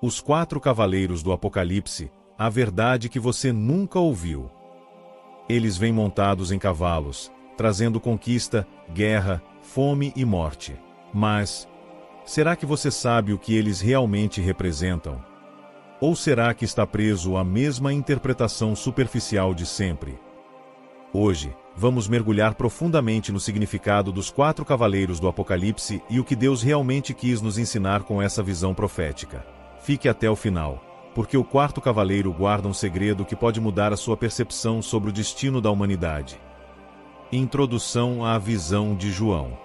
Os 4 cavaleiros do Apocalipse, a verdade que você nunca ouviu. Eles vêm montados em cavalos, trazendo conquista, guerra, fome e morte. Mas, será que você sabe o que eles realmente representam? Ou será que está preso à mesma interpretação superficial de sempre? Hoje, vamos mergulhar profundamente no significado dos 4 cavaleiros do Apocalipse e o que Deus realmente quis nos ensinar com essa visão profética. Fique até o final, porque o 4º cavaleiro guarda um segredo que pode mudar a sua percepção sobre o destino da humanidade. Introdução à visão de João.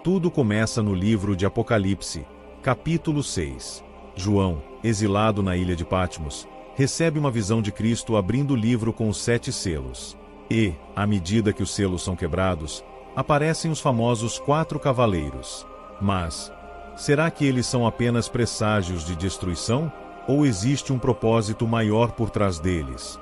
Tudo começa no livro de Apocalipse, capítulo 6. João, exilado na ilha de Patmos, recebe uma visão de Cristo abrindo o livro com os 7 selos. E, à medida que os selos são quebrados, aparecem os famosos 4 cavaleiros. Mas, será que eles são apenas presságios de destruição? Ou existe um propósito maior por trás deles?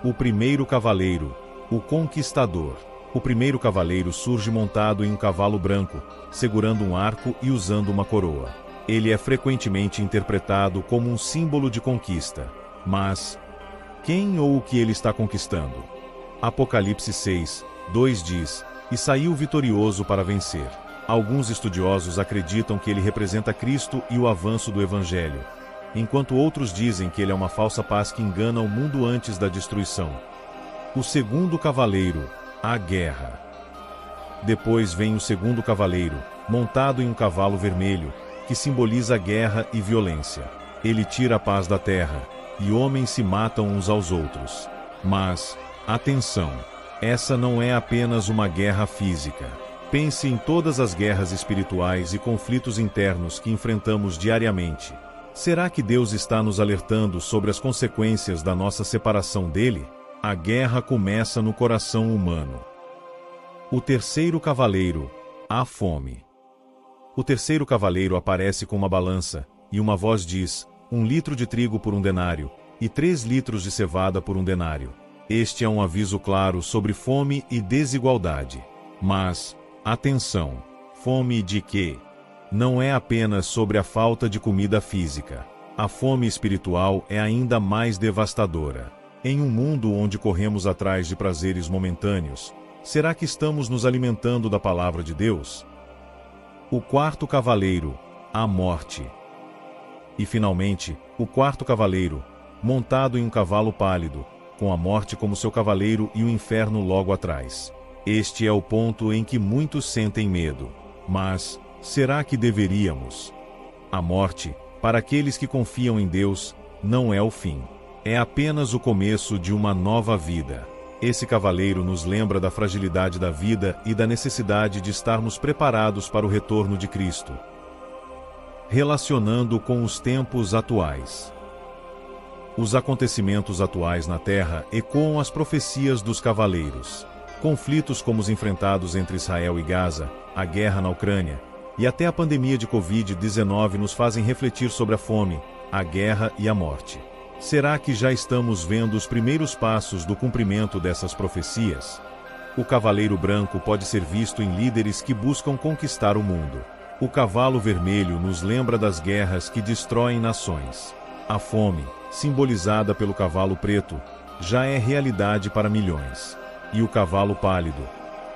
O primeiro cavaleiro, o Conquistador. O primeiro cavaleiro surge montado em um cavalo branco, segurando um arco e usando uma coroa. Ele é frequentemente interpretado como um símbolo de conquista. Mas, quem ou o que ele está conquistando? Apocalipse 6, 2 diz, e saiu vitorioso para vencer. Alguns estudiosos acreditam que ele representa Cristo e o avanço do Evangelho, enquanto outros dizem que ele é uma falsa paz que engana o mundo antes da destruição. O segundo cavaleiro, a guerra. Depois vem o segundo cavaleiro, montado em um cavalo vermelho, que simboliza guerra e violência. Ele tira a paz da terra, e homens se matam uns aos outros. Mas, atenção, essa não é apenas uma guerra física. Pense em todas as guerras espirituais e conflitos internos que enfrentamos diariamente. Será que Deus está nos alertando sobre as consequências da nossa separação dele? A guerra começa no coração humano. O terceiro cavaleiro, a fome. O terceiro cavaleiro aparece com uma balança, e uma voz diz, 1 litro de trigo por 1 denário, e 3 litros de cevada por 1 denário. Este é um aviso claro sobre fome e desigualdade. Mas, atenção, fome de quê? Não é apenas sobre a falta de comida física. A fome espiritual é ainda mais devastadora. Em um mundo onde corremos atrás de prazeres momentâneos, será que estamos nos alimentando da palavra de Deus? O 4º cavaleiro, a morte. E finalmente, o 4º cavaleiro, montado em um cavalo pálido, com a morte como seu cavaleiro e o inferno logo atrás. Este é o ponto em que muitos sentem medo. Mas, será que deveríamos? A morte, para aqueles que confiam em Deus, não é o fim. É apenas o começo de uma nova vida. Esse cavaleiro nos lembra da fragilidade da vida e da necessidade de estarmos preparados para o retorno de Cristo. Relacionando com os tempos atuais. Os acontecimentos atuais na Terra ecoam as profecias dos cavaleiros. Conflitos como os enfrentados entre Israel e Gaza, a guerra na Ucrânia, e até a pandemia de Covid-19 nos fazem refletir sobre a fome, a guerra e a morte. Será que já estamos vendo os primeiros passos do cumprimento dessas profecias? O cavaleiro branco pode ser visto em líderes que buscam conquistar o mundo. O cavalo vermelho nos lembra das guerras que destroem nações. A fome, simbolizada pelo cavalo preto, já é realidade para milhões. E o cavalo pálido,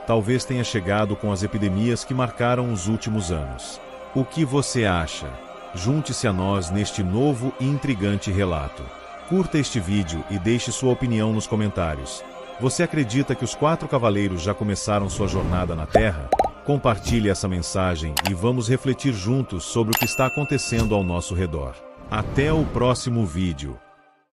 talvez tenha chegado com as epidemias que marcaram os últimos anos. O que você acha? Junte-se a nós neste novo e intrigante relato. Curta este vídeo e deixe sua opinião nos comentários. Você acredita que os 4 cavaleiros já começaram sua jornada na Terra? Compartilhe essa mensagem e vamos refletir juntos sobre o que está acontecendo ao nosso redor. Até o próximo vídeo.